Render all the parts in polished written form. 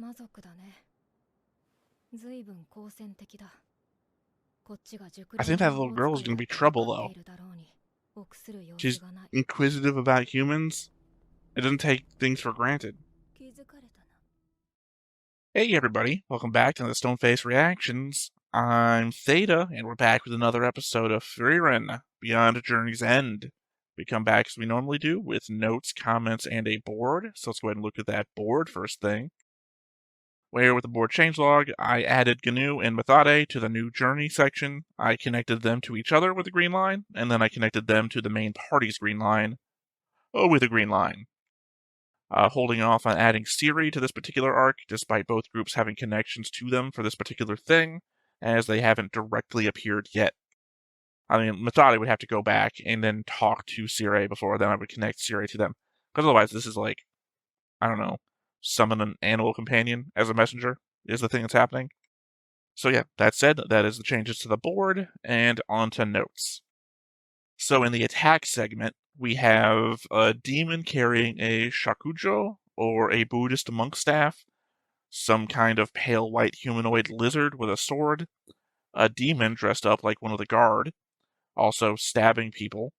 I think that little girl is going to be trouble, though. She's inquisitive about humans. It doesn't take things for granted. Hey everybody, welcome back to the Stoneface Reactions. I'm Theta, and we're back with another episode of Frieren, Beyond a Journey's End. We come back as we normally do, with notes, comments, and a board. So let's go ahead and look at that board first thing. Where with the board changelog, I added GNU and Methode to the new journey section. I connected them to each other with a green line, and then I connected them to the main party's green line with a green line. Holding off on adding Siri to this particular arc, despite both groups having connections to them for this particular thing, as they haven't directly appeared yet. I mean, Methode would have to go back and then talk to Siri before then I would connect Siri to them. Because otherwise, this is like, I don't know, summon an animal companion as a messenger is the thing that's happening. So yeah, that said, that is the changes to the board, and on to notes. So in the attack segment, we have a demon carrying a shakujo, or a Buddhist monk staff, some kind of pale white humanoid lizard with a sword, a demon dressed up like one of the guard, also stabbing people,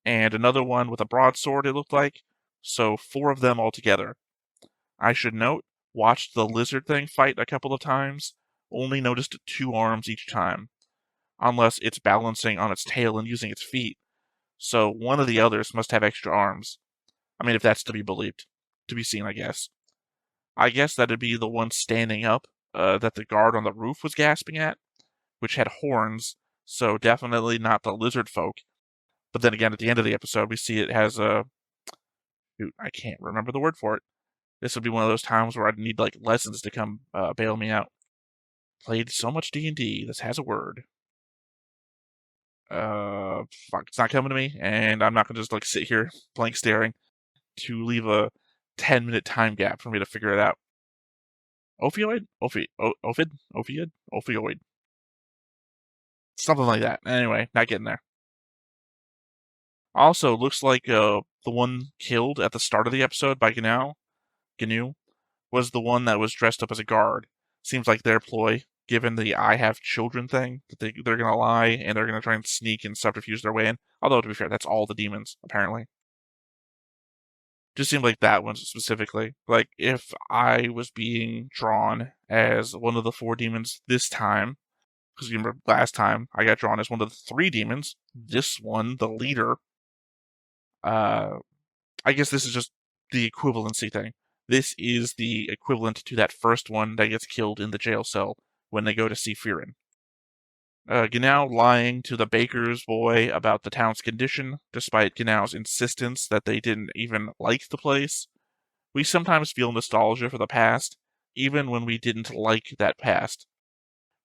and another one with a broadsword, it looked like, so 4 of them altogether. I should note, watched the lizard thing fight a couple of times, only noticed 2 arms each time, unless it's balancing on its tail and using its feet, so one of the others must have extra arms. I mean, if that's to be believed. To be seen, I guess. I guess that'd be the one standing up that the guard on the roof was gasping at, which had horns, so definitely not the lizard folk. But then again, at the end of the episode, we see it has a... I can't remember the word for it. This would be one of those times where I'd need, like, lessons to come bail me out. Played so much D&D, this has a word. Fuck, it's not coming to me, and I'm not gonna just, like, sit here blank staring to leave a 10-minute time gap for me to figure it out. Opioid? Opioid? Something like that. Anyway, not getting there. Also, looks like the one killed at the start of the episode by GNU, was the one that was dressed up as a guard. Seems like their ploy, given the I have children thing, that they're going to lie and they're going to try and sneak and subterfuge their way in. Although, to be fair, that's all the demons, apparently. Just seemed like that one specifically. Like, if I was being drawn as one of the 4 demons this time, because you remember last time I got drawn as one of the 3 demons, this one, the leader, I guess this is just the equivalency thing. This is the equivalent to that first one that gets killed in the jail cell when they go to see Frieren. GNU lying to the baker's boy about the town's condition, despite GNU's insistence that they didn't even like the place. We sometimes feel nostalgia for the past, even when we didn't like that past.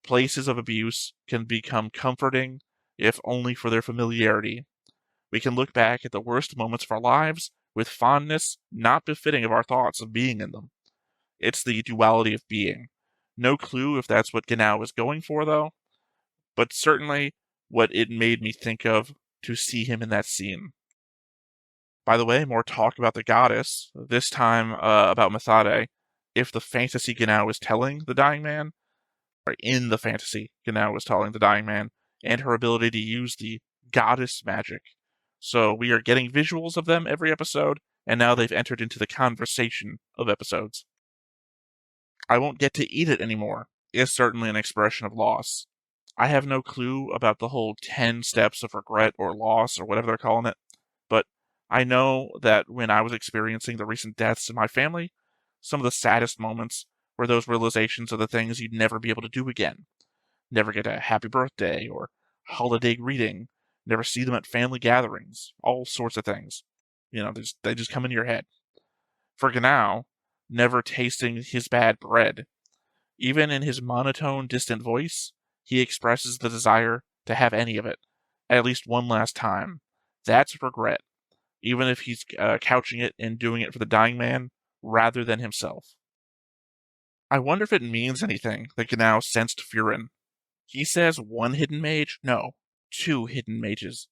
Places of abuse can become comforting, if only for their familiarity. We can look back at the worst moments of our lives with fondness not befitting of our thoughts of being in them. It's the duality of being. No clue if that's what GNU was going for, though, but certainly what it made me think of to see him in that scene. By the way, more talk about the goddess, this time about Methode. If the fantasy GNU was telling the dying man, or in the fantasy GNU was telling the dying man, and her ability to use the goddess magic. So we are getting visuals of them every episode, and now they've entered into the conversation of episodes. I won't get to eat it anymore is certainly an expression of loss. I have no clue about the whole 10 steps of regret or loss or whatever they're calling it, but I know that when I was experiencing the recent deaths in my family, some of the saddest moments were those realizations of the things you'd never be able to do again. Never get a happy birthday or holiday greeting, never see them at family gatherings, all sorts of things. You know, they just come into your head. For GNU, never tasting his bad bread. Even in his monotone, distant voice, he expresses the desire to have any of it, at least one last time. That's regret, even if he's couching it and doing it for the dying man rather than himself. I wonder if it means anything that GNU sensed Frieren. He says 1 hidden mage? No, 2 hidden mages,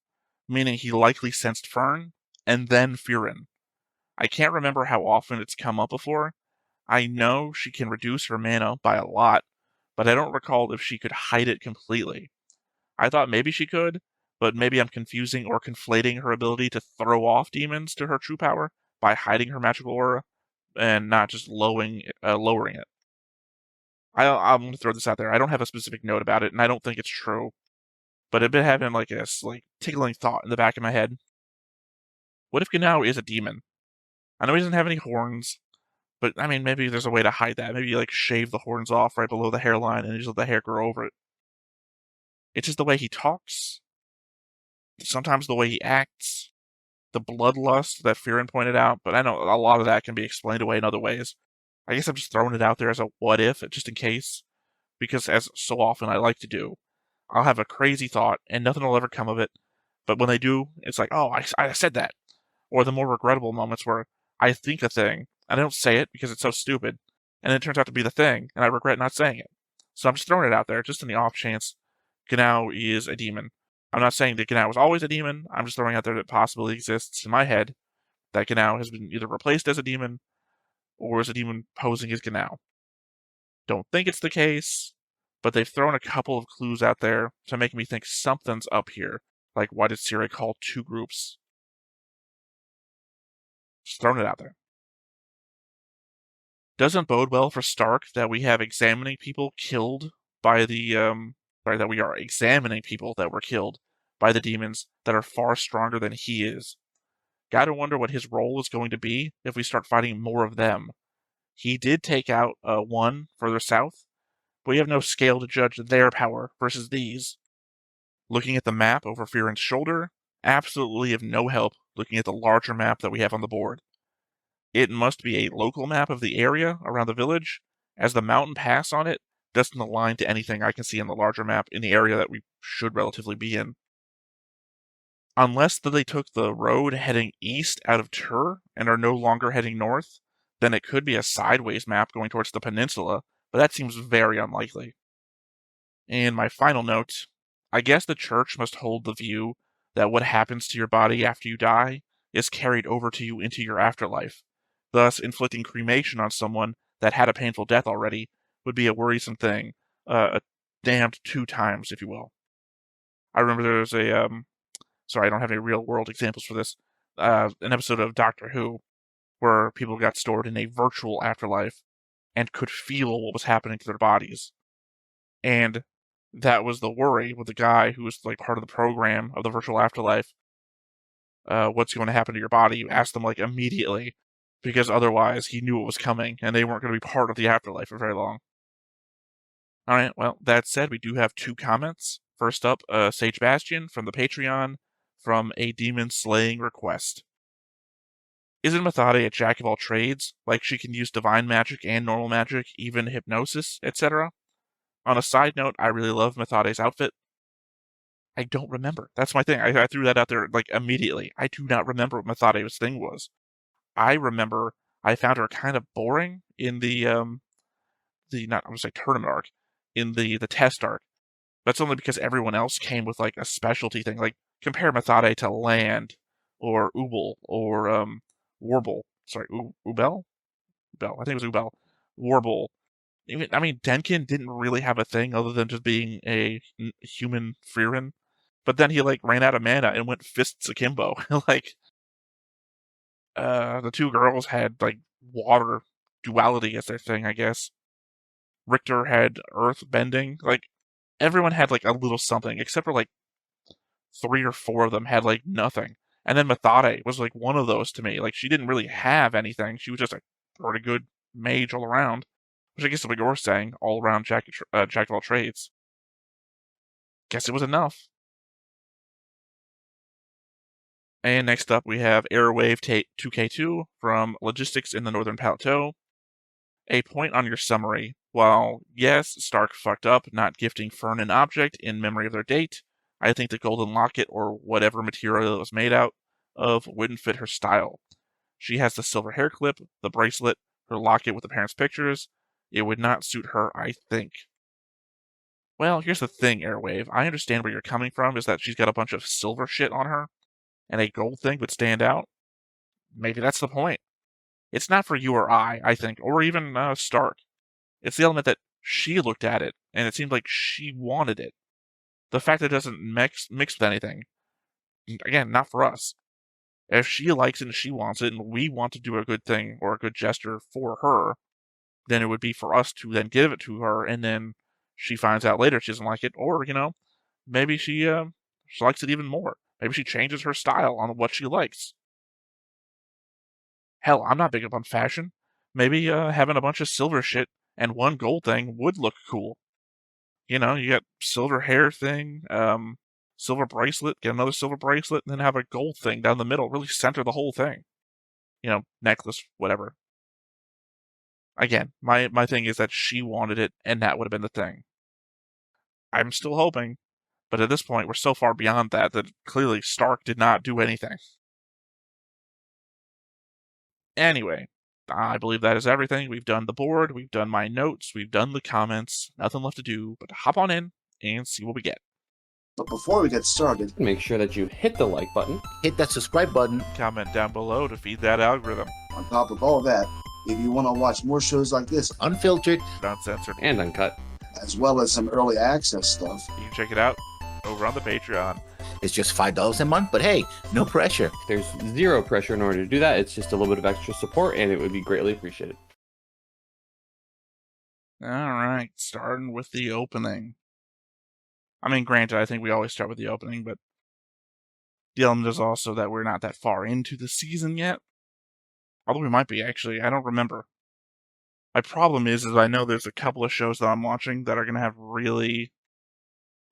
meaning he likely sensed Fern and then Frieren. I can't remember how often it's come up before. I know she can reduce her mana by a lot, but I don't recall if she could hide it completely. I thought maybe she could, but maybe I'm confusing or conflating her ability to throw off demons to her true power by hiding her magical aura and not just lowering it. I'm going to throw this out there. I don't have a specific note about it, and I don't think it's true, but I've been having like this tickling thought in the back of my head. What if Genau is a demon? I know he doesn't have any horns, but I mean, maybe there's a way to hide that. Maybe you shave the horns off right below the hairline and just let the hair grow over it. It's just the way he talks, sometimes the way he acts, the bloodlust that Frieren pointed out, but I know a lot of that can be explained away in other ways. I guess I'm just throwing it out there as a what if, just in case, because as so often I like to do, I'll have a crazy thought and nothing will ever come of it, but when they do, it's like, oh, I said that. Or the more regrettable moments where I think a thing, and I don't say it because it's so stupid, and it turns out to be the thing, and I regret not saying it. So I'm just throwing it out there, just in the off chance Genau is a demon. I'm not saying that Genau was always a demon, I'm just throwing out there that it possibly exists in my head that Genau has been either replaced as a demon, or is a demon posing as Genau. Don't think it's the case, but they've thrown a couple of clues out there to make me think something's up here. Like, why did Siri call two groups? Just throwing it out there. Doesn't bode well for Stark that we have examining people killed by the, that we are examining people that were killed by the demons that are far stronger than he is. Gotta wonder what his role is going to be if we start fighting more of them. He did take out one further south, but we have no scale to judge their power versus these. Looking at the map over Frieren's shoulder, absolutely of no help looking at the larger map that we have on the board. It must be a local map of the area around the village, as the mountain pass on it doesn't align to anything I can see in the larger map in the area that we should relatively be in. Unless they took the road heading east out of Tur and are no longer heading north, then it could be a sideways map going towards the peninsula, but that seems very unlikely. And my final note, I guess the church must hold the view that what happens to your body after you die is carried over to you into your afterlife. Thus, inflicting cremation on someone that had a painful death already would be a worrisome thing, damned 2 times, if you will. I remember there was sorry, I don't have any real world examples for this, an episode of Doctor Who where people got stored in a virtual afterlife and could feel what was happening to their bodies. And that was the worry with the guy who was part of the program of the virtual afterlife. What's going to happen to your body? You asked them immediately, because otherwise he knew it was coming and they weren't going to be part of the afterlife for very long. Alright, well, that said, we do have 2 comments. First up, Sage Bastion from the Patreon from a demon slaying request. Isn't Methode a jack of all trades? Like she can use divine magic and normal magic, even hypnosis, etc.? On a side note, I really love Methode's outfit. I don't remember. That's my thing. I threw that out there immediately. I do not remember what Methode's thing was. I remember I found her kind of boring in the not I'm gonna say tournament arc, in the test arc. That's only because everyone else came with a specialty thing. Compare Methode to Land or Ubel or Warble. Sorry, Ubel? Ubel. I think it was Ubel. Warble. I mean, Denkin didn't really have a thing other than just being a human Frieren. But then he ran out of mana and went fists akimbo. The 2 girls had water duality as their thing, I guess. Richter had earth bending. Everyone had a little something, except for 3 or 4 of them had nothing. And then Methode was one of those to me. She didn't really have anything. She was just a pretty good mage all around. Which I guess is what you're saying, all around jack of all trades. Guess it was enough. And next up, we have Airwave 2K2 from Logistics in the Northern Plateau. A point on your summary. While, yes, Stark fucked up not gifting Fern an object in memory of their date, I think the golden locket or whatever material it was made out of wouldn't fit her style. She has the silver hair clip, the bracelet, her locket with the parents' pictures. It would not suit her, I think. Well, here's the thing, Airwave. I understand where you're coming from, is that she's got a bunch of silver shit on her, and a gold thing would stand out. Maybe that's the point. It's not for you or I think, or even Stark. It's the element that she looked at it, and it seemed like she wanted it. The fact that it doesn't mix with anything, again, not for us. If she likes it and she wants it, and we want to do a good thing or a good gesture for her, then it would be for us to then give it to her, and then she finds out later she doesn't like it, or, maybe she likes it even more. Maybe she changes her style on what she likes. Hell, I'm not big up on fashion. Maybe having a bunch of silver shit and one gold thing would look cool. You got silver hair thing, silver bracelet, get another silver bracelet, and then have a gold thing down the middle. Really center the whole thing. Necklace, whatever. Again, my thing is that she wanted it, and that would have been the thing. I'm still hoping, but at this point, we're so far beyond that clearly Stark did not do anything. Anyway, I believe that is everything. We've done the board, we've done my notes, we've done the comments. Nothing left to do but hop on in and see what we get. But before we get started, make sure that you hit the like button, hit that subscribe button, comment down below to feed that algorithm. On top of all that, if you want to watch more shows like this, unfiltered, uncensored, and uncut, as well as some early access stuff, you can check it out over on the Patreon. It's just $5 a month, but hey, no pressure. There's zero pressure in order to do that. It's just a little bit of extra support, and it would be greatly appreciated. Alright, starting with the opening. I mean, granted, I think we always start with the opening, but the element is also that we're not that far into the season yet. Although we might be, actually. I don't remember. My problem is I know there's a couple of shows that I'm watching that are going to have really,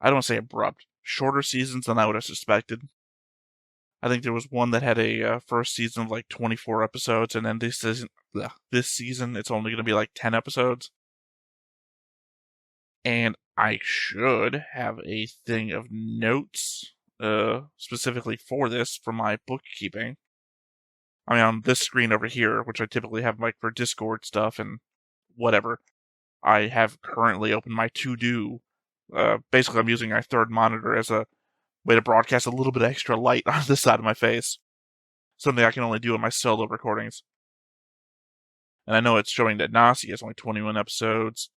I don't want to say abrupt, shorter seasons than I would have suspected. I think there was one that had a first season of like 24 episodes, and then this season it's only going to be like 10 episodes. And I should have a thing of notes specifically for this for my bookkeeping. I mean, on this screen over here, which I typically have like for Discord stuff and whatever, I have currently opened my to-do. Basically, I'm using my third monitor as a way to broadcast a little bit extra light on this side of my face. Something I can only do in my solo recordings. And I know it's showing that Nasi has only 21 episodes.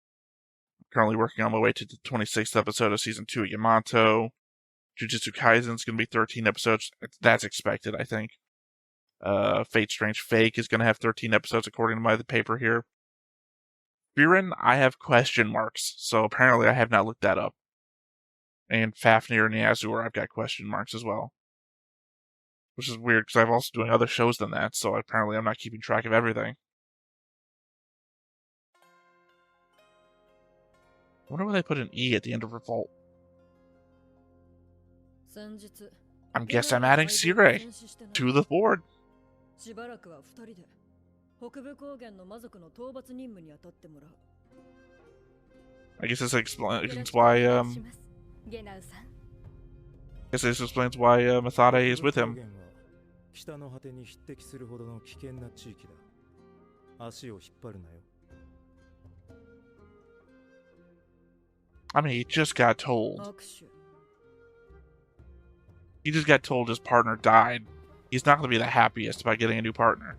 I'm currently working on my way to the 26th episode of Season 2 of Yamato. Jujutsu Kaisen's going to be 13 episodes. That's expected, I think. Fate Strange Fake is going to have 13 episodes according to my paper here. Frieren, I have question marks, so apparently I have not looked that up. And Fafnir and Yazur, I've got question marks as well. Which is weird, because I'm also doing other shows than that, so apparently I'm not keeping track of everything. I wonder why they put an E at the end of Revolte. I guess I'm adding Sire to the board. I guess this explains why, Mathade is with him. I mean, he just got told. He just got told his partner died. He's not going to be the happiest about getting a new partner.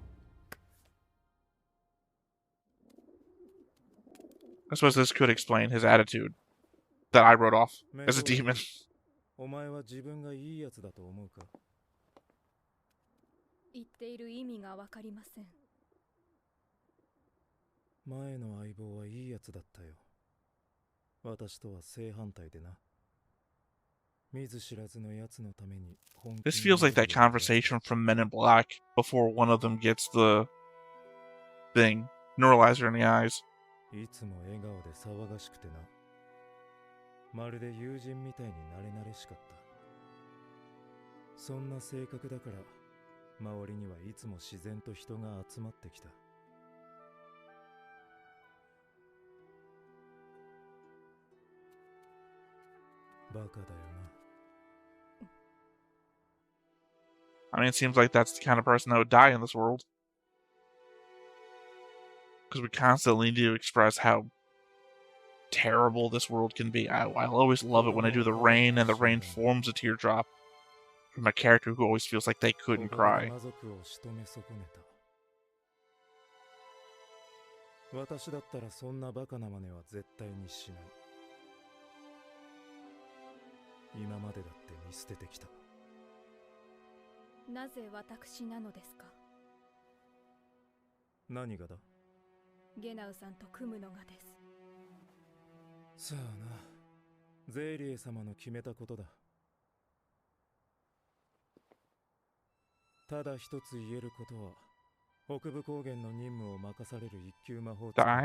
I suppose this could explain his attitude that I wrote off as a demon. This feels like that conversation from Men in Black before one of them gets the thing, neuralizer in the eyes. I mean, it seems like that's the kind of person that would die in this world. Because we constantly need to express how terrible this world can be. I'll always love it when I do the rain and the rain forms a teardrop from a character who always feels like they couldn't cry. 私だったらそんなバカな真似は絶対にしない。今までだって見捨ててきた。なぜ私なのですか？何がだ？ゲナウさんと組むのがです。さあな、ゼイリエ様の決めたことだ。ただ一つ言えることは、北部高原の任務を任される一級魔法使いは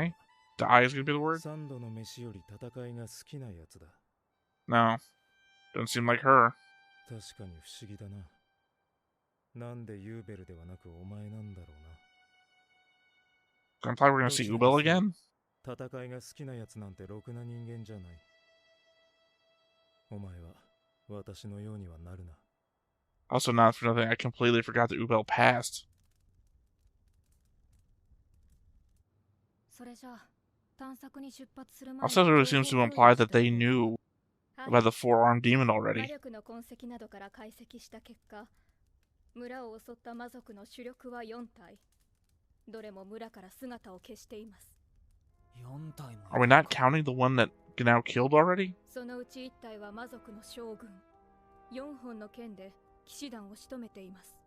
Die is gonna be the word? 三度の飯より戦いが好きなやつだ。No. Doesn't seem like her. 確かに不思議だな。なんでユーベルではなくお前なんだろうな。Gonna imply we're gonna see Ubel again? 戦いが好きなやつなんてろくな人間じゃない。お前は私のようにはなるな。Also, not for nothing, I completely forgot that Ubel passed. それじゃあ、探索に出発する前に Also, it really seems to imply that they knew about the four-armed demon 魔 already. 力の痕跡などから解析した結果、村を襲った魔族の主力は4体。どれも村から姿を消しています。 Are we not counting the one that Genau killed already? そのうち1体は魔族の将軍。4本の剣で騎士団を仕留めています。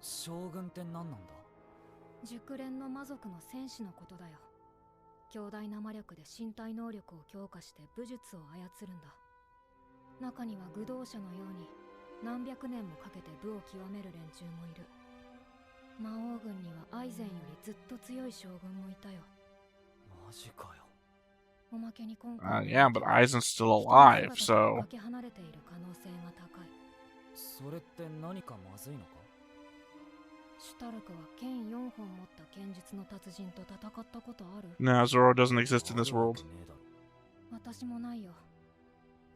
将軍って何なんだ？熟練の魔族の戦士のことだよ。強大な魔力で身体能力を強化して武術を操るんだ。中には愚道者のように何百年もかけて武を極める連中もいる。魔王軍にはアイゼンよりずっと強い将軍もいたよ。マジかよ。おまけに今回 Yeah, but Aizen's still alive, so... かけ離れている可能性が高い。それって何かまずいのか？シュタルクは剣4本持った剣術の達人と戦ったことある？ No, Zoro doesn't exist in this world. 私もないよ。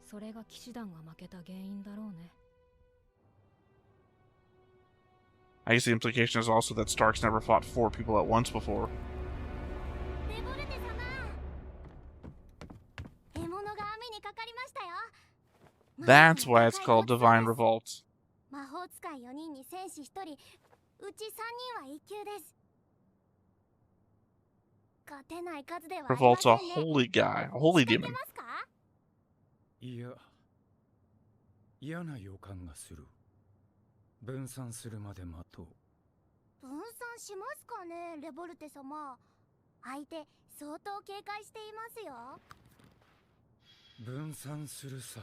それが騎士団が負けた原因だろうね。I guess the implication is also that Stark's never fought four people at once before. That's why it's called Divine Revolt. Revolt's a holy guy, a holy demon. いや、嫌な予感がする。分散するまで待とう。分散しますかね、レボルテ様。相手相当警戒していますよ。分散するさ。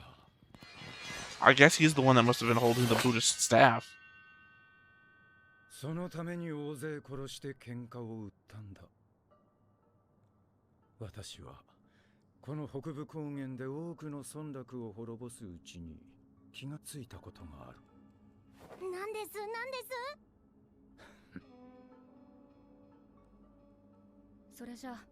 I guess he's the one that must have been holding the Buddhist staff. そのために大勢殺して喧嘩を売ったんだ。私はこの北部高原で多くの村落を滅ぼすうちに気がついたことがある。なんですなんです。それじゃあ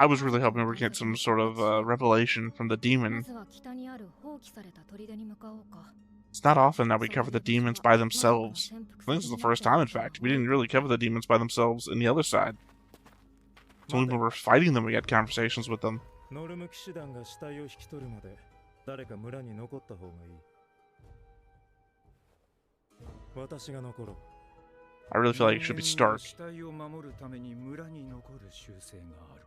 I was really hoping we were getting some sort of revelation from the demon. まずは北にある放棄された砦に向かおうか。 It's not often that we cover the demons by themselves. I think this is the first time, in fact. We didn't really cover the demons by themselves in the other side. It's only when we're fighting them we had conversations with them. ノルム騎士団が死体を引き取るまで誰か村に残った方がいい。私が残ろう。I really feel like it should be Stark. 死体を守るために村に残る習性がある。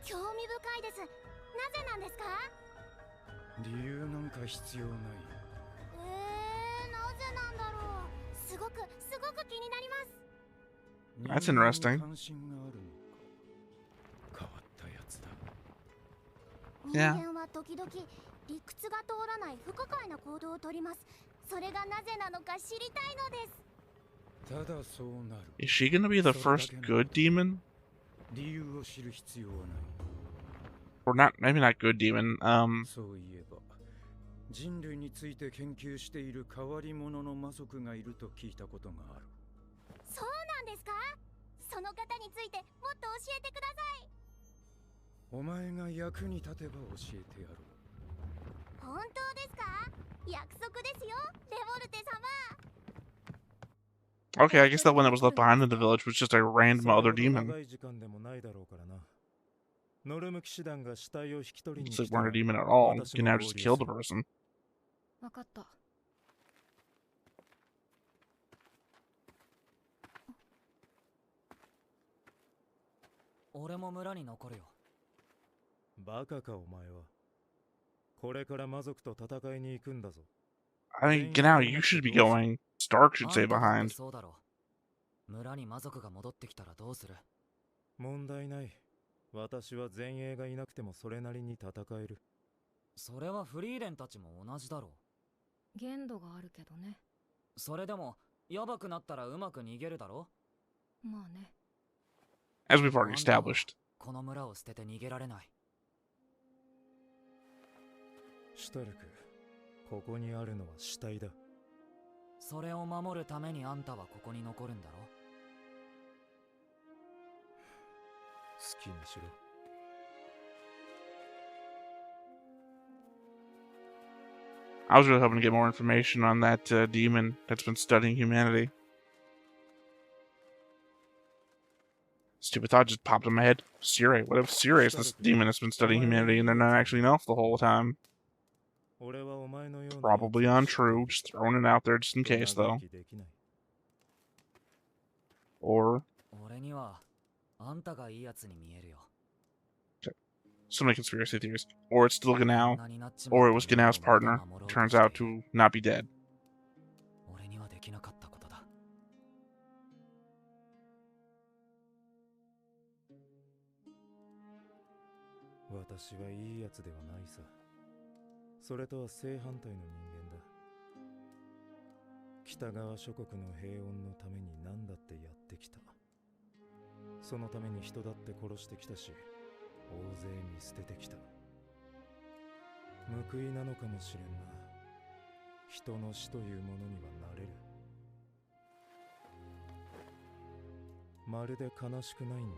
興味深いです。なぜなんですか？理由なんか必要ない。なぜなんだろう。すごく気になります。That's interesting. 関心があるのか。変わったやつだ。人間は時々理屈が通らない不可解な行動をとります。それがなぜなのか知りたいのです。ただそうなる。 Is she gonna be the first good demon? 理由を知る必要はない。Or not, maybe not good demon. そういえば、人類について研究している変わり者の魔族がいると聞いたことがある。そうなんですか？その方についてもっと教えてください。お前が役に立てば教えてやろう。本当ですか？約束ですよ、レボルテ様。 Okay, I guess that one that was left behind in the village was just a random other demon. 長い時間でもないだろうからな。ノルム騎士団が死体を引き取りに Looks 来 like た weren't a ら demon at all. 私 You も now 合 just 流 killed す a る。 person. わかった。俺も村に残るよ。バカかお前は。これから魔族と戦いに行くんだぞ。I mean, now you should be going. Stark should stay あんただって behind. そうだろ。村に魔族が戻ってきたらどうする？問題ない。私は前衛がいなくてもそれなりに戦える。それはフリーレンたちも同じだろ。限度があるけどね。それでもやばくなったらうまく逃げるだろ。まあね。 As we've already あんたは established. この村を捨てて逃げられない。シュタルク、ここにあるのは死体だ。それを守るためにあんたはここに残るんだろ。好きにしろ。I was really hoping to get more information on that demon that's been studying humanity. Stupid thought just popped in my head. Sire. What if Sire is this demon that's been studying humanity and they're not actually an elf the whole time? 俺はお前のような Probably untrue. Just throwing it out there just in case, though. 長生きできない。 Or 俺にはあんたがいいやつに見えるよ。 so many conspiracy theories. Or it's still Ganao. 女になっちまった Or it was 村を Ganao's partner. 守ろうと Turns してい out る。 to not be dead. 俺にはできなかったことだ。私はいいやつではないさ。それとは正反対の人間だ。北側諸国の平穏のために何だってやってきた。そのために人だって殺してきたし、大勢見捨ててきた。報いなのかもしれんな。人の死というものにはなれる。まるで悲しくないんだ。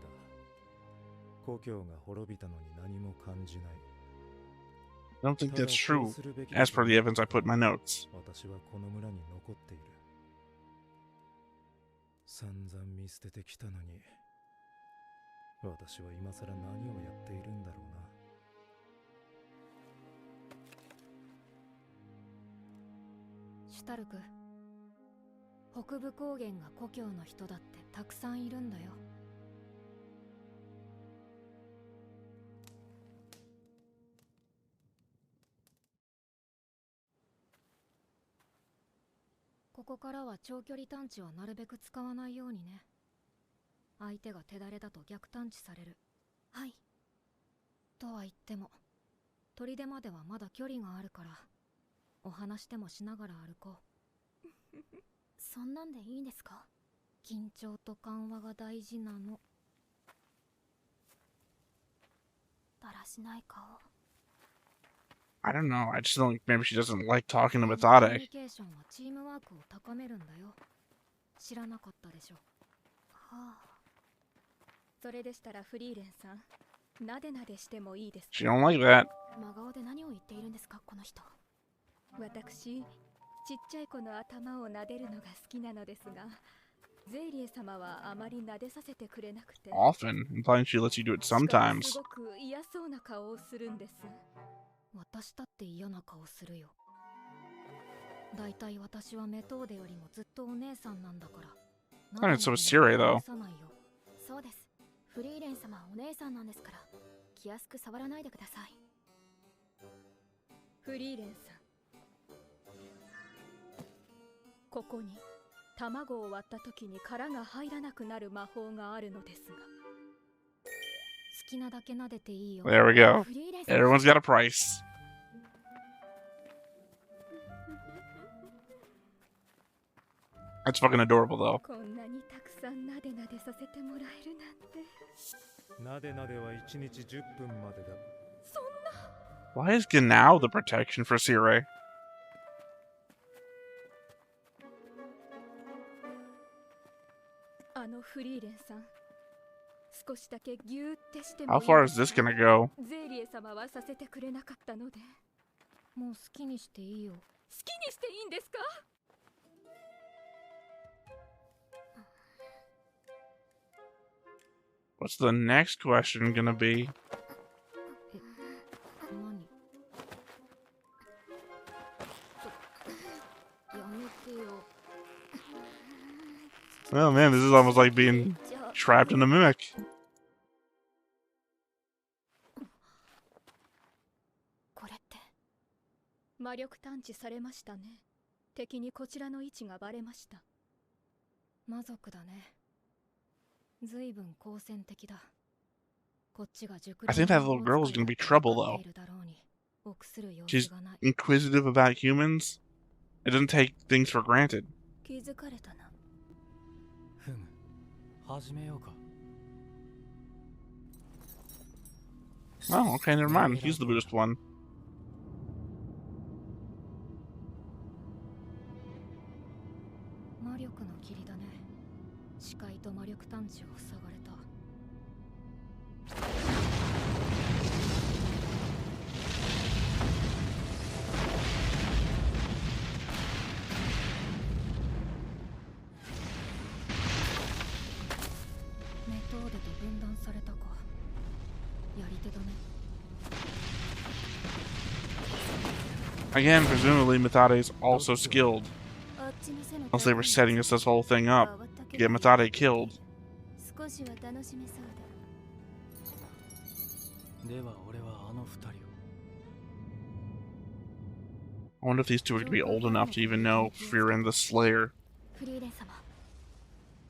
故郷が滅びたのに何も感じない。 I don't think that's true, as per the evidence I put in my notes. 私はこの村に残っている。散々見捨ててきたのに、私は今さら何をやっているんだろうな。シュタルク、北部高原が故郷の人だってたくさんいるんだよ。ここからは長距離探知はなるべく使わないようにね。相手が手だれだと逆探知される。はい。とは言っても、砦まではまだ距離があるから、お話でもしながら歩こう。そんなんでいいんですか？緊張と緩和が大事なの。だらしない顔。 I don't know. I just don't think maybe she doesn't like talking to コミュ Methode. ニケーションはチームワークを高めるんだよ。知らなかったでしょ。はあ。それでしたらフリーレンさん、なでなでしてもいいですか？ She don't like that. 真顔で何を言っているんですか、この人。私、ちっちゃい子の頭を撫でるのが好きなのですが、ゼイリエ様はあまり撫でさせてくれなくて。 Often, implying she lets you do it しかも sometimes. すごく嫌そうな顔をするんです。私だって嫌な顔するよ。だいたい私はメトーデよりもずっとお姉さんなんだから。 I mean, so is Siri, though. そうです。フリーレン様はお姉さんなんですから、気安く触らないでください。フリーレンさん、ここに卵を割った時に殻が入らなくなる魔法があるのですが。好きなだけ撫でていいよ。 There we go. フリーレン様、 Everyone's got a price. That's fucking adorable, though. こんなにたくさんなでなでさせてもらえるなんて。なでなでは1日10分までだ。 Why is Ganao the protection for Sire? あのフリーレンさん、少しだけギューってしてもい How い far で is す this か？ gonna go? ゼイリエ様はさせてくれなかったので。もう好きにしていいよ。好きにしていいんですか？ What's the next question gonna be? 何？やめてよ。 Oh man, this is almost like being trapped in a mimic. 魔力探知されましたね。敵にこちらの位置がバレました。魔族だね。ずいぶん好戦的だ。こっちが熟 I think that little girl is going to be trouble, though. She's inquisitive about humans. It doesn't take things for granted. 気づかれたな。ふむ、始めようか。Oh, okay, never mind. He's the Buddhist one. 魔力の霧だね。視界と魔力探知を塞がれた。メトーデと分断されたか。やり手だね。Again, presumably Methode is also skilled. あっちの背の Unless they were setting us this whole thing up to get Methode killed. 少しは楽しめそうだ。では俺はあの二人を。I wonder if these two would be old enough to even know Frieren the Slayer. フリーレン様。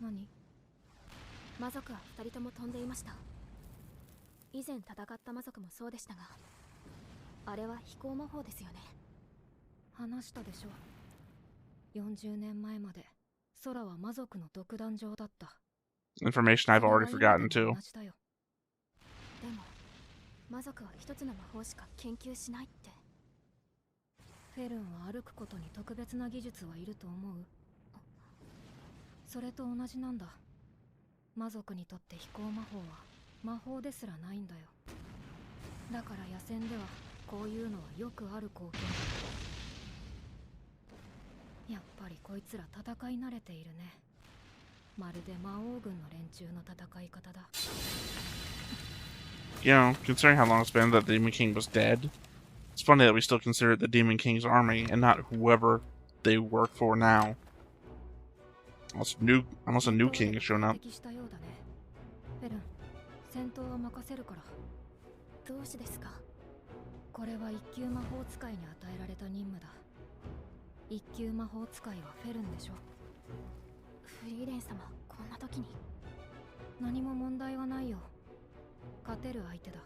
何？魔族は二人とも飛んでいました。以前戦った魔族もそうでしたが、あれは飛行魔法ですよね。話したでしょ。40年前まで空は魔族の独壇場だった。Information I've already forgotten too. でも魔族は一つの魔法しか研究しないって。フェルンは歩くことに特別な技術はいると思う？それと同じなんだ。魔族にとって飛行魔法は魔法ですらないんだよ。だから野戦ではこういうのはよくある光景だ。やっぱりこいつら戦い慣れているね。まるで魔王軍の連中の戦い方だ。You know, considering how long it's been that the Demon King was dead, it's funny that we still consider it the Demon King's army and not whoever they work for now. Unless a new king has shown up. フェルン、戦闘は任せるから。どうしてですか？これは一級魔法使いに与えられた任務だ。一級魔法使いはフェルンでしょ。フリーレン様、こんな時に。何も問題はないよ。勝てる相手だ。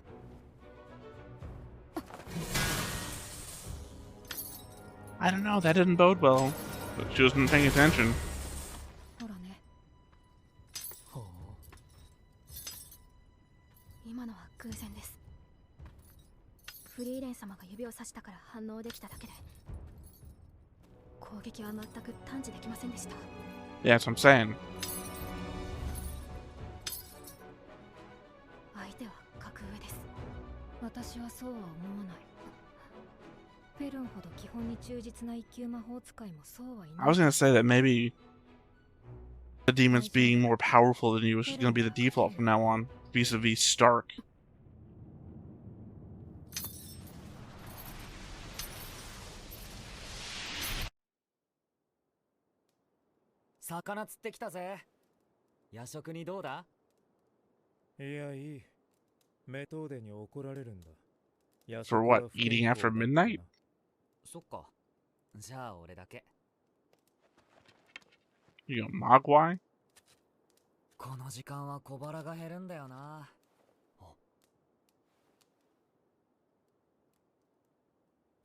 I don't know, that didn't bode well. But she wasn't paying attention. ほらね。ほう。今のは偶然です。フリーレン様が指をさしたから反応できただけで、攻撃は全く探知できませんでした。Yeah, that's what I'm saying. 相手は格上です。私はそうは思わない。フェルンほど基本に忠実な一級魔法使いもそうはいない。I was gonna say that maybe the demons being more powerful than you is gonna be the default from now on, vis-a-vis Stark. 魚釣ってきたぜ。夜食にどうだ？いや、いい。メトーデに怒られるんだ。For what? Eating after midnight? そっか。じゃあ俺だけ。You know, Mogwai? この時間は小腹が減るんだよな。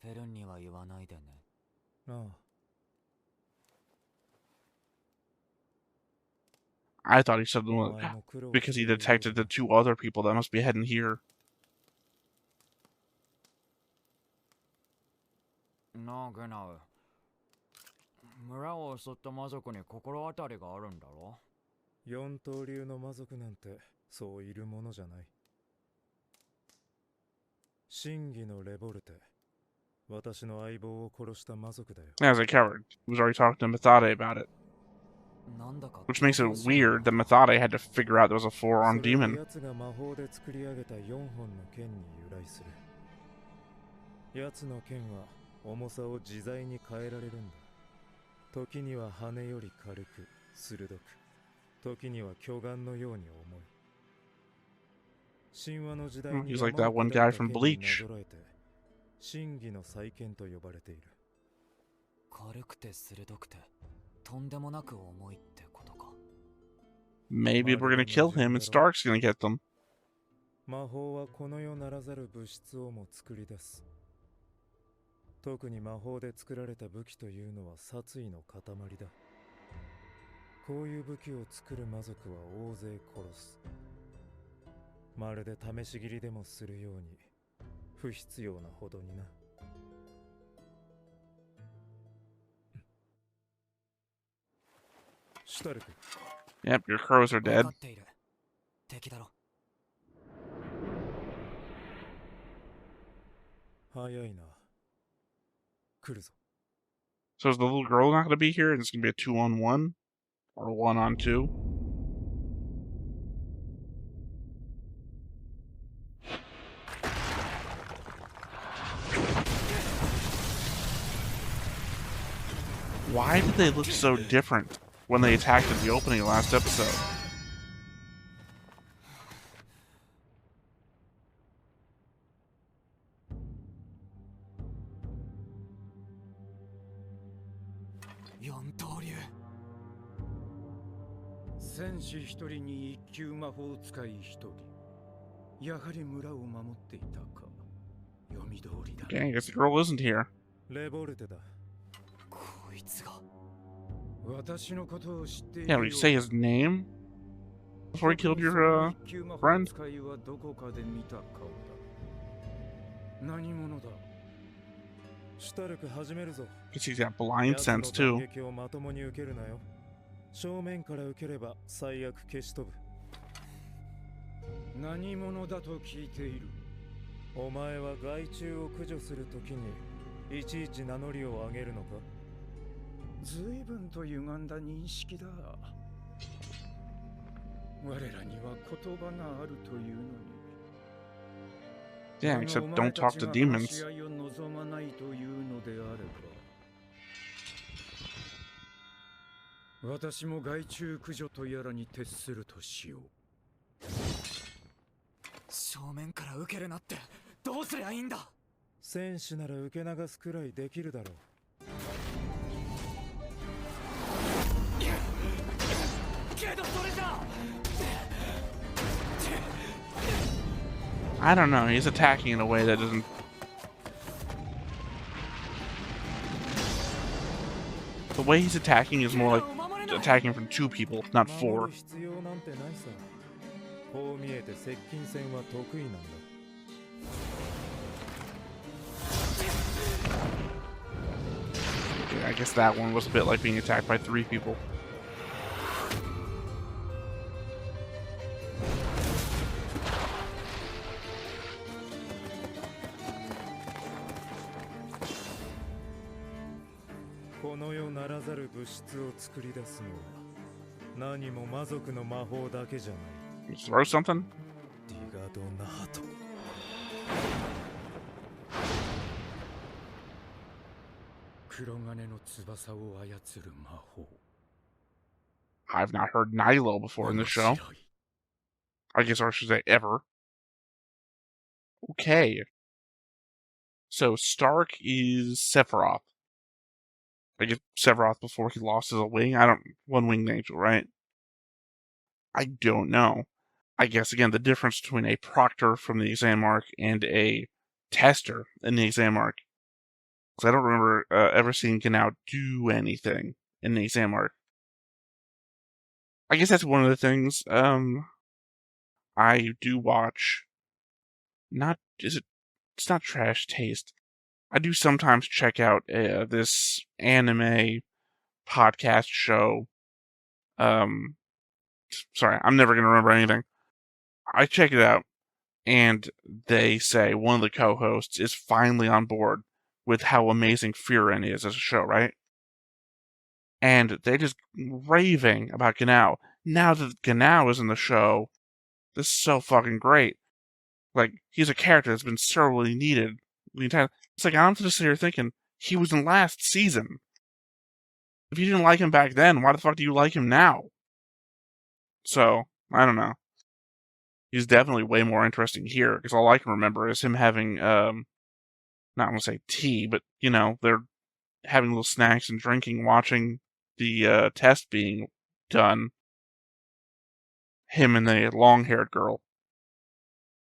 フェルンには言わないでね。ああ。I thought he said because he detected the two other people that must be heading here. なあ、ゲナウ。村を襲った魔族に心当たりがあるんだろ？四刀流の魔族なんてそういるものじゃない。真偽のレボルテ。私の相棒を殺した魔族だよ。As a coward, he was already talking to Methode about it. Which makes it weird that Methode had to figure out there was a four-armed demon. 奴が魔法で作り上げた4本の剣に由来する。奴の剣は重さを自在に変えられるんだ。時には羽より軽く、鋭く、時には巨岩のように重い。神話の時代に He's like that one guy from Bleach. 真偽の再建と呼ばれている。軽くて鋭くてとんでもなく重いってことか。 Maybe we're gonna kill him and Stark's gonna get them. 魔法はこの世ならざる物質をも作り出す。特に魔法で作られた武器というのは殺意の塊だ。こういう武器を作る魔族は大勢殺す。まるで試し斬りでもするように不必要なほどにな。シュタルク。 Yep, your crows are 分 dead. かっている。敵だろ。早いな。来るぞ。 So is the little girl not gonna be here and it's gonna be a 2-on-1? Or 1-on-2? Why did they look so different when they attacked in the opening last episode? 四刀流。戦士一人に一級魔法使い一人。やはり村を守っていたか。読み通りだ。 Okay, I guess the girl isn't here. レボルテだ。こいつが。私のことを知っている Yeah, よ would you say his name before he killed your friend? 使いはどこかで見た顔だ。何者だ。シュタルク始めるぞ。 Guess he's got blind sense too. 撃をまともに受けるなよ。正面から受ければ最悪消し飛ぶ。何者だと聞いている。お前は害虫を駆除するときにいちいち名乗りを上げるのか。随分と歪んだ認識だ。我らには言葉があるというのに。 Yeah, except don't talk to demons. 試合を望まないというのであれば、私も害虫駆除とやらに徹するとしよう。正面から受けるなってどうすりゃいいんだ。戦士なら受け流すくらいできるだろう。 けどそれじゃ I don't know, he's attacking in a way that doesn't... The way he's attacking is more like attacking from 2 people, not 4. 必要なんてないさ。こう見えて接近戦は得意なんだ。 Yeah, I guess that one was a bit like being attacked by 3 people. You throw something? ディガドナート。 黒金の翼を操る魔法。 I've not heard Nilo before in the show. I guess I should say ever. Okay. So Stark is Sephiroth. I guess Sephiroth before he lost his wing. One winged angel, right? I don't know. I guess again the difference between a proctor from the exam arc and a tester in the exam arc. Because I don't remember ever seeing Genau do anything in the exam arc. I guess that's one of the things. I do watch. It's not Trash Taste. I do sometimes check out this anime podcast show. Sorry, I'm never gonna remember anything. I check it out, and they say one of the co-hosts is finally on board with how amazing Frieren is as a show, right? And they just raving about Genau. Now that Genau is in the show, this is so fucking great. Like, he's a character that's been sorely needed the entire... It's like, I'm just sitting here thinking, he was in last season. If you didn't like him back then, why the fuck do you like him now? So, I don't know. He's definitely way more interesting here, because all I can remember is him having, not going to say tea, but, they're having little snacks and drinking, watching the test being done. Him and the long-haired girl.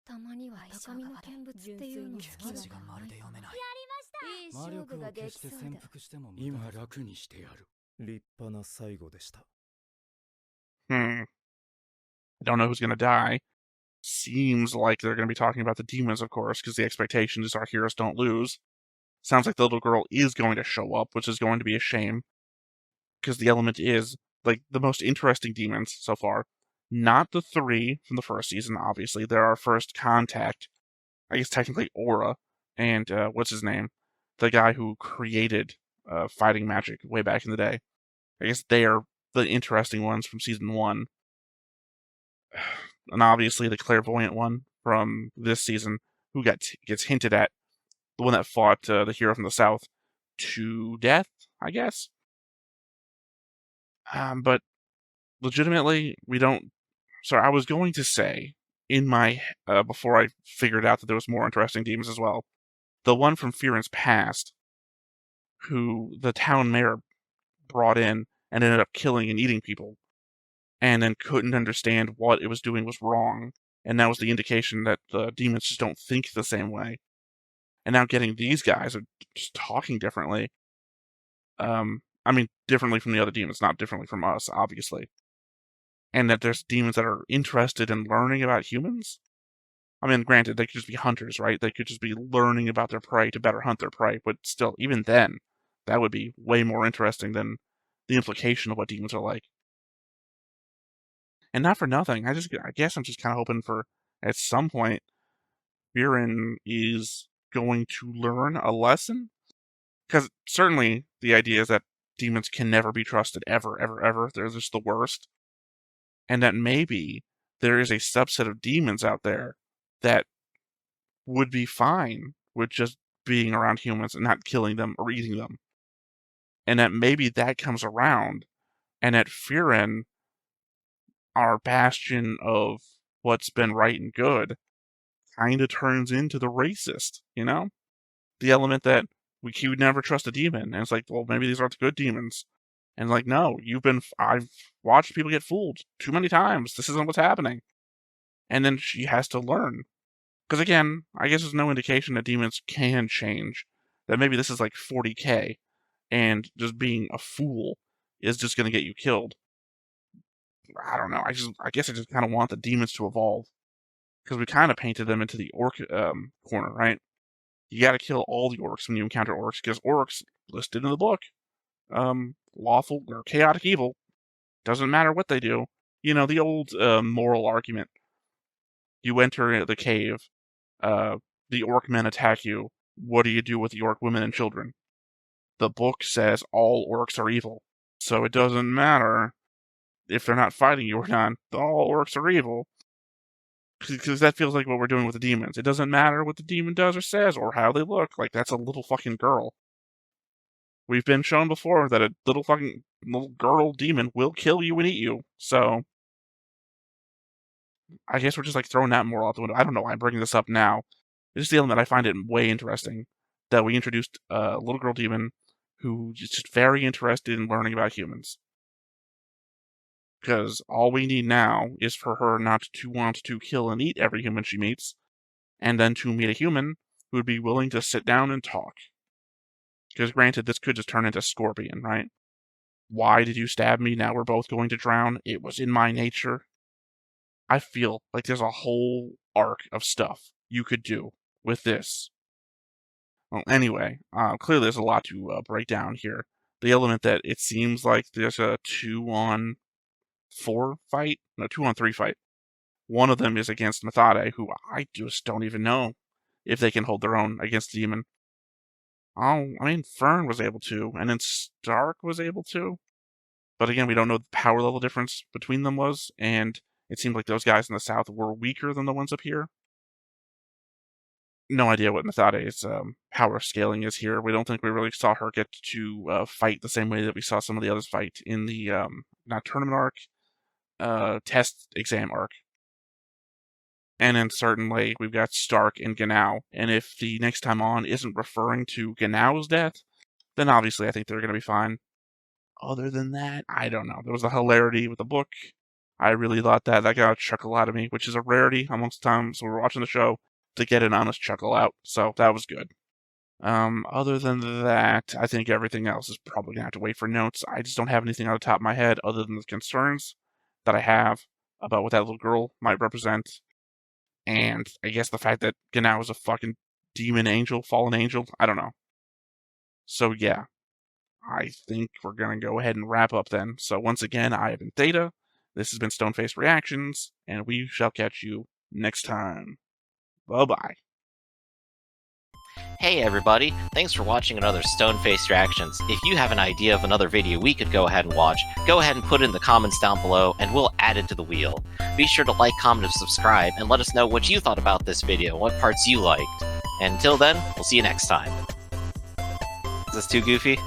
たまには高みの見物っていうの好きだからまるで読めない。いい勝負ができそうだ。今楽にしてやる。立派な最後でした。I don't know who's going to die. Seems like they're going to be talking about the demons, of course, because the expectation is our heroes don't lose. Sounds like the little girl is going to show up, which is going to be a shame. Because the element is, like, the most interesting demons so far. Not the 3 from the first season, obviously. They're our first contact. I guess technically Aura. And, what's his name? The guy who created fighting magic way back in the day. I guess they are the interesting ones from season 1. And obviously the clairvoyant one from this season, who gets hinted at. The one that fought the hero from the south to death, I guess. But legitimately, we don't... Sorry, I was going to say, in my... before I figured out that there was more interesting demons as well, the one from Frieren's past, who the town mayor brought in and ended up killing and eating people, and then couldn't understand what it was doing was wrong, and that was the indication that the demons just don't think the same way. And now getting these guys are just talking differently. I mean, differently from the other demons, not differently from us, obviously. And that there's demons that are interested in learning about humans. I mean, granted, they could just be hunters, right? They could just be learning about their prey to better hunt their prey, but still, even then, that would be way more interesting than the implication of what demons are like. And not for nothing, I guess I'm just kind of hoping for, at some point, Frieren is going to learn a lesson. Because certainly the idea is that demons can never be trusted, ever, ever, ever. They're just the worst. And that maybe there is a subset of demons out there that would be fine with just being around humans and not killing them or eating them. And that maybe that comes around, and that Frieren, our bastion of what's been right and good, kind of turns into the racist, The element that we would never trust a demon. And it's like, well, maybe these aren't good demons. And like, no, I've watched people get fooled too many times. This isn't what's happening. And then she has to learn. Because again, I guess there's no indication that demons can change. That maybe this is like 40k, and just being a fool is just going to get you killed. I don't know. I guess I just kind of want the demons to evolve. Because we kind of painted them into the orc corner, right? You gotta kill all the orcs when you encounter orcs, because orcs, listed in the book, lawful or chaotic evil. Doesn't matter what they do. The old moral argument. You enter the cave, the orc men attack you. What do you do with the orc women and children? The book says all orcs are evil. So it doesn't matter if they're not fighting you or not. All orcs are evil. Because that feels like what we're doing with the demons. It doesn't matter what the demon does or says or how they look. Like, that's a little fucking girl. We've been shown before that a little girl demon will kill you and eat you. So, I guess we're just like throwing that moral out the window. I don't know why I'm bringing this up now. It's just the element I find it way interesting that we introduced a little girl demon who is just very interested in learning about humans. Because all we need now is for her not to want to kill and eat every human she meets, and then to meet a human who would be willing to sit down and talk. Because granted, this could just turn into Scorpion, right? Why did you stab me? Now we're both going to drown. It was in my nature. I feel like there's a whole arc of stuff you could do with this. Well, anyway, clearly there's a lot to break down here. The element that it seems like there's a 2-on-4 fight? No, 2-on-3 fight. One of them is against Methode, who I just don't even know if they can hold their own against the demon. Oh, I mean, Fern was able to, and then Stark was able to. But again, we don't know what the power level difference between them was, and it seemed like those guys in the south were weaker than the ones up here. No idea what Methode's power scaling is here. We don't think we really saw her get to fight the same way that we saw some of the others fight in the, not tournament arc, test exam arc. And then certainly we've got Stark and Genau. And if the next time on isn't referring to Genau's death, then obviously I think they're going to be fine. Other than that, I don't know. There was a hilarity with the book. I really thought that got a chuckle out of me, which is a rarity amongst times when we're watching the show to get an honest chuckle out. So that was good. Other than that, I think everything else is probably going to have to wait for notes. I just don't have anything on the top of my head other than the concerns that I have about what that little girl might represent. And I guess the fact that Genau is a fucking demon angel, fallen angel, I don't know. So yeah, I think we're going to go ahead and wrap up then. So once again, I have been Theta. This has been Stone-Faced Reactions, and we shall catch you next time. Bye-bye. Hey everybody, thanks for watching another Stone-Faced Reactions. If you have an idea of another video we could go ahead and watch, go ahead and put it in the comments down below and we'll add it to the wheel. Be sure to like, comment, and subscribe, and let us know what you thought about this video and what parts you liked. And until then, we'll see you next time. Is this too goofy?